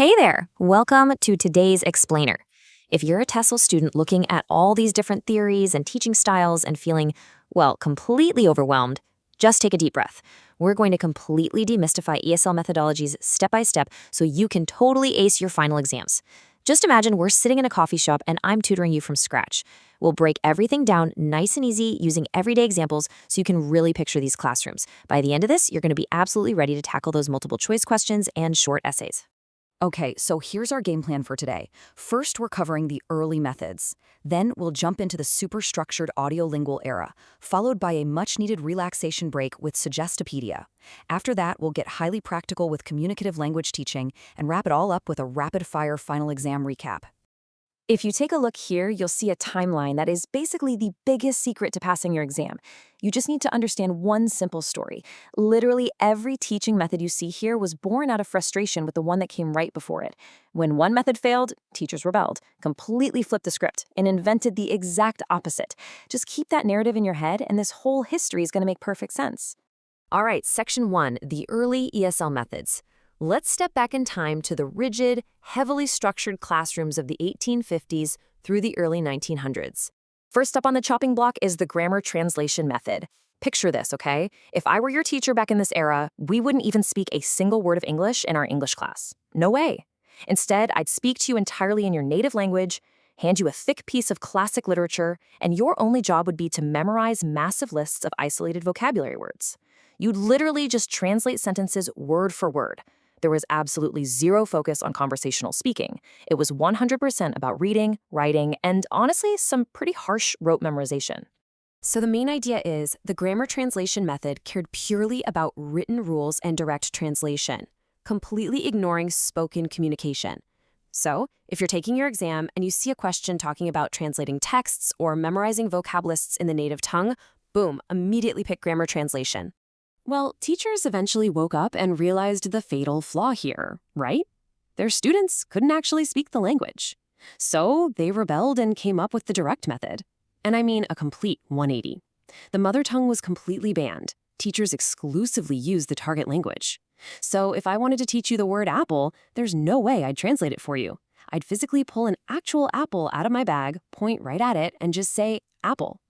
Hey there! Welcome to today's Explainer. If you're a TESOL student looking at all these different theories and teaching styles and feeling, well, completely overwhelmed, just take a deep breath. We're going to completely demystify ESL methodologies step by step so you can totally ace your final exams. Just imagine we're sitting in a coffee shop and I'm tutoring you from scratch. We'll break everything down nice and easy using everyday examples so you can really picture these classrooms. By the end of this, you're going to be absolutely ready to tackle those multiple choice questions and short essays. Okay, so here's our game plan for today. First, we're covering the early methods. Then we'll jump into the super-structured audiolingual era, followed by a much-needed relaxation break with Suggestopedia. After that, we'll get highly practical with communicative language teaching and wrap it all up with a rapid-fire final exam recap. If you take a look here, you'll see a timeline that is basically the biggest secret to passing your exam. You just need to understand one simple story. Literally every teaching method you see here was born out of frustration with the one that came right before it. When one method failed, teachers rebelled, completely flipped the script, and invented the exact opposite. Just keep that narrative in your head, and this whole history is going to make perfect sense. All right, Section 1, the early ESL methods. Let's step back in time to the rigid, heavily structured classrooms of the 1850s through the early 1900s. First up on the chopping block is the grammar translation method. Picture this, okay? If I were your teacher back in this era, we wouldn't even speak a single word of English in our English class. No way. Instead, I'd speak to you entirely in your native language, hand you a thick piece of classic literature, and your only job would be to memorize massive lists of isolated vocabulary words. You'd literally just translate sentences word for word. There was absolutely zero focus on conversational speaking. It was 100% about reading, writing, and honestly, some pretty harsh rote memorization. So the main idea is the grammar translation method cared purely about written rules and direct translation, completely ignoring spoken communication. So if you're taking your exam and you see a question talking about translating texts or memorizing vocab lists in the native tongue, boom, immediately pick grammar translation. Well, teachers eventually woke up and realized the fatal flaw here, right? Their students couldn't actually speak the language. So they rebelled and came up with the direct method. And I mean a complete 180. The mother tongue was completely banned. Teachers exclusively used the target language. So if I wanted to teach you the word apple, there's no way I'd translate it for you. I'd physically pull an actual apple out of my bag, point right at it, and just say, apple.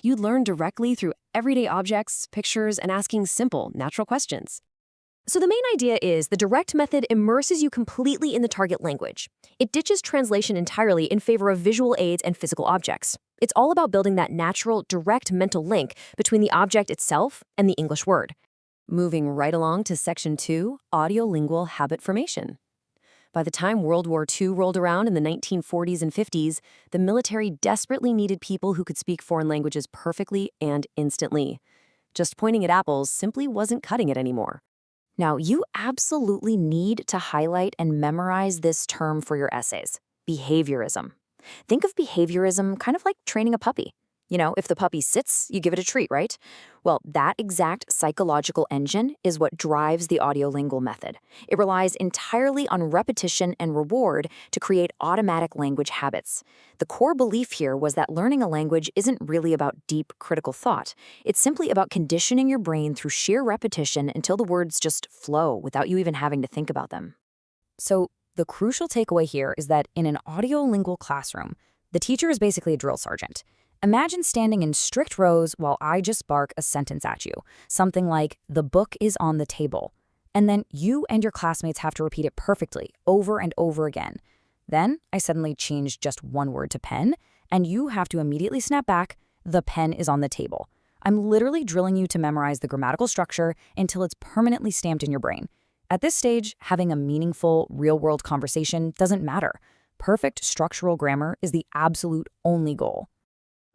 You'd learn directly through everyday objects, pictures, and asking simple, natural questions. So the main idea is the direct method immerses you completely in the target language. It ditches translation entirely in favor of visual aids and physical objects. It's all about building that natural, direct mental link between the object itself and the English word. Moving right along to Section 2, audiolingual habit formation. By the time World War II rolled around in the 1940s and 50s, the military desperately needed people who could speak foreign languages perfectly and instantly. Just pointing at apples simply wasn't cutting it anymore. Now, you absolutely need to highlight and memorize this term for your essays: behaviorism. Think of behaviorism kind of like training a puppy. You know, if the puppy sits, you give it a treat, right? Well, that exact psychological engine is what drives the audiolingual method. It relies entirely on repetition and reward to create automatic language habits. The core belief here was that learning a language isn't really about deep, critical thought. It's simply about conditioning your brain through sheer repetition until the words just flow without you even having to think about them. So, the crucial takeaway here is that in an audiolingual classroom, the teacher is basically a drill sergeant. Imagine standing in strict rows while I just bark a sentence at you, something like, the book is on the table. And then you and your classmates have to repeat it perfectly, over and over again. Then I suddenly change just one word to pen, and you have to immediately snap back, the pen is on the table. I'm literally drilling you to memorize the grammatical structure until it's permanently stamped in your brain. At this stage, having a meaningful, real-world conversation doesn't matter. Perfect structural grammar is the absolute only goal.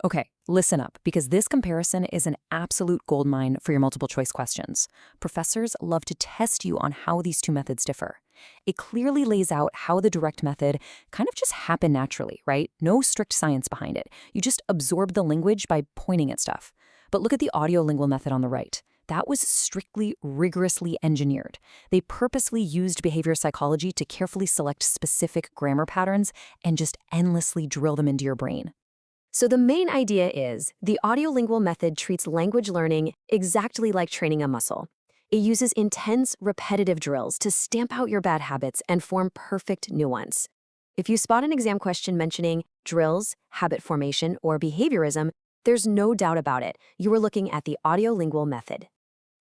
Okay, listen up, because this comparison is an absolute goldmine for your multiple choice questions. Professors love to test you on how these two methods differ. It clearly lays out how the direct method kind of just happened naturally, right? No strict science behind it. You just absorb the language by pointing at stuff. But look at the audiolingual method on the right. That was strictly, rigorously engineered. They purposely used behavior psychology to carefully select specific grammar patterns and just endlessly drill them into your brain. So the main idea is the audiolingual method treats language learning exactly like training a muscle. It uses intense, repetitive drills to stamp out your bad habits and form perfect new ones. If you spot an exam question mentioning drills, habit formation, or behaviorism, there's no doubt about it. You are looking at the audiolingual method.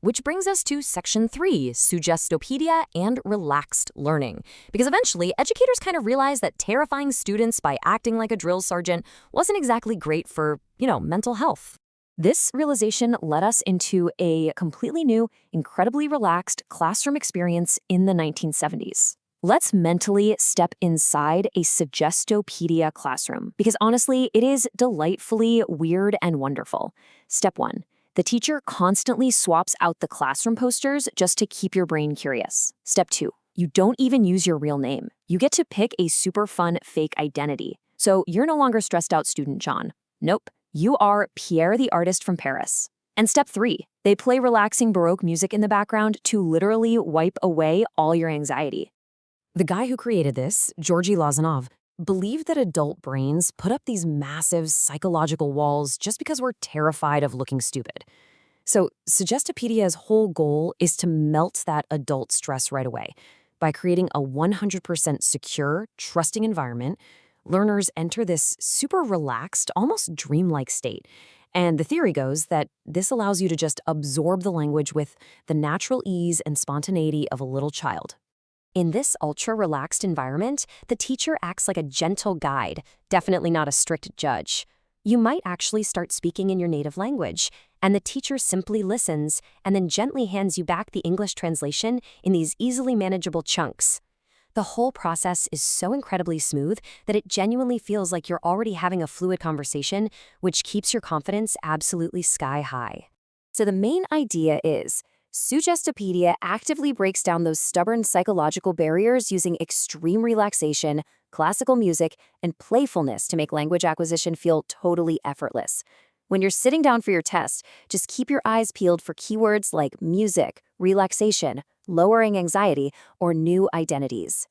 Which brings us to Section 3, Suggestopedia and Relaxed Learning. Because eventually, educators kind of realized that terrifying students by acting like a drill sergeant wasn't exactly great for, mental health. This realization led us into a completely new, incredibly relaxed classroom experience in the 1970s. Let's mentally step inside a Suggestopedia classroom, because honestly, it is delightfully weird and wonderful. Step 1. The teacher constantly swaps out the classroom posters just to keep your brain curious. Step 2. You don't even use your real name. You get to pick a super fun fake identity. So you're no longer stressed out student John. Nope. You are Pierre the artist from Paris. And step 3. They play relaxing Baroque music in the background to literally wipe away all your anxiety. The guy who created this, Georgy Lazanov, believed that adult brains put up these massive psychological walls just because we're terrified of looking stupid. So Suggestopedia's whole goal is to melt that adult stress right away. By creating a 100% secure, trusting environment, learners enter this super relaxed, almost dreamlike state. And the theory goes that this allows you to just absorb the language with the natural ease and spontaneity of a little child. In this ultra-relaxed environment, the teacher acts like a gentle guide, definitely not a strict judge. You might actually start speaking in your native language, and the teacher simply listens and then gently hands you back the English translation in these easily manageable chunks. The whole process is so incredibly smooth that it genuinely feels like you're already having a fluid conversation, which keeps your confidence absolutely sky high. So the main idea is, Suggestopedia actively breaks down those stubborn psychological barriers using extreme relaxation, classical music, and playfulness to make language acquisition feel totally effortless. When you're sitting down for your test, just keep your eyes peeled for keywords like music, relaxation, lowering anxiety, or new identities.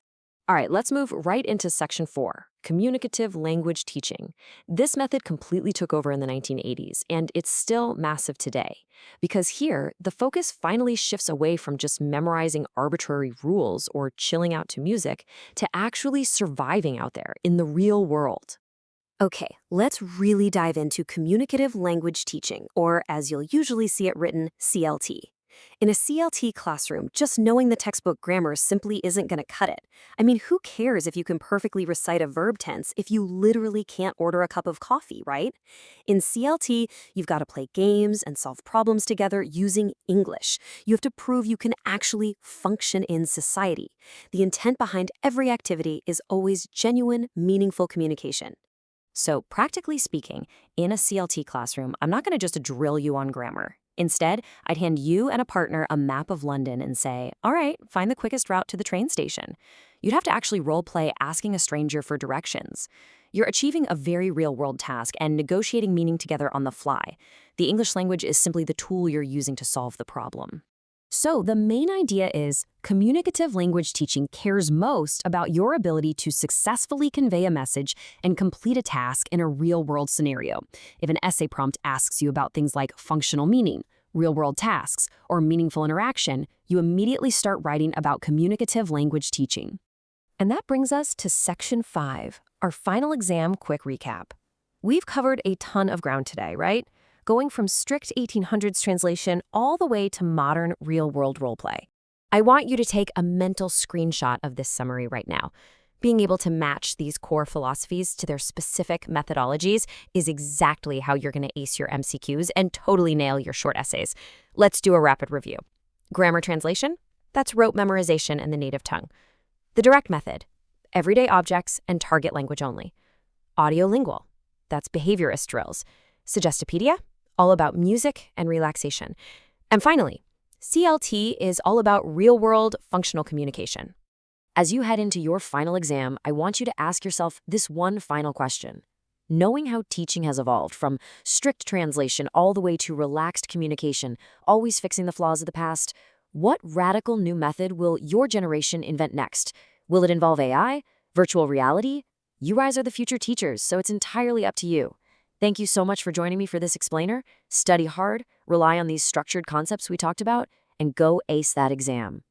All right, let's move right into Section 4, Communicative Language Teaching. This method completely took over in the 1980s, and it's still massive today. Because here, the focus finally shifts away from just memorizing arbitrary rules or chilling out to music to actually surviving out there in the real world. Okay, let's really dive into communicative language teaching, or as you'll usually see it written, CLT. In a CLT classroom, just knowing the textbook grammar simply isn't going to cut it. I mean, who cares if you can perfectly recite a verb tense if you literally can't order a cup of coffee, right? In CLT, you've got to play games and solve problems together using English. You have to prove you can actually function in society. The intent behind every activity is always genuine, meaningful communication. So, practically speaking, in a CLT classroom, I'm not going to just drill you on grammar. Instead, I'd hand you and a partner a map of London and say, all right, find the quickest route to the train station. You'd have to actually role-play asking a stranger for directions. You're achieving a very real-world task and negotiating meaning together on the fly. The English language is simply the tool you're using to solve the problem. So the main idea is communicative language teaching cares most about your ability to successfully convey a message and complete a task in a real-world scenario. If an essay prompt asks you about things like functional meaning, real-world tasks, or meaningful interaction, you immediately start writing about communicative language teaching. And that brings us to Section 5, our final exam quick recap. We've covered a ton of ground today, right? Going from strict 1800s translation all the way to modern real-world roleplay. I want you to take a mental screenshot of this summary right now. Being able to match these core philosophies to their specific methodologies is exactly how you're going to ace your MCQs and totally nail your short essays. Let's do a rapid review. Grammar translation? That's rote memorization in the native tongue. The direct method? Everyday objects and target language only. Audiolingual? That's behaviorist drills. Suggestopedia? All about music and relaxation. And finally, CLT is all about real-world functional communication. As you head into your final exam, I want you to ask yourself this one final question. Knowing how teaching has evolved from strict translation all the way to relaxed communication, always fixing the flaws of the past, what radical new method will your generation invent next? Will it involve AI? Virtual reality? You guys are the future teachers, so it's entirely up to you. Thank you so much for joining me for this explainer. Study hard, rely on these structured concepts we talked about, and go ace that exam.